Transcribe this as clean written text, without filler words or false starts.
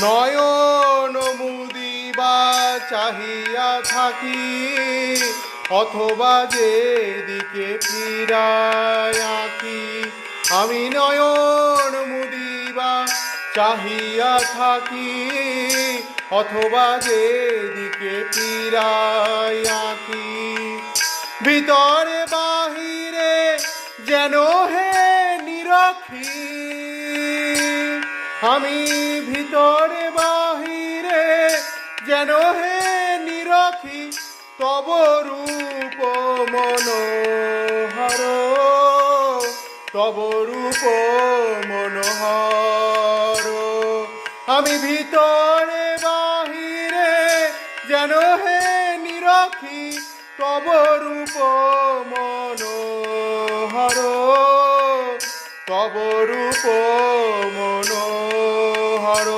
নয়ন মুদিবা চাহিয়া থাকি, অথবা যেদিকে ফিরায় আঁকি। আমি নয়ন মুদিবা চাহিয়া থাকি, অথবা যেদিকে ফিরায় আঁকি। ভিতরে বাহিরে যেন হে নিরখি, আমি ভিতরে বাহিরে যেন হে নিরখি। তব রূপ মনোহর, তব রূপ মনোহর। আমি ভিতরে বাহিরে যেন হে নিরখি, তব রূপ মনোহর, তব রূপ মনোহর।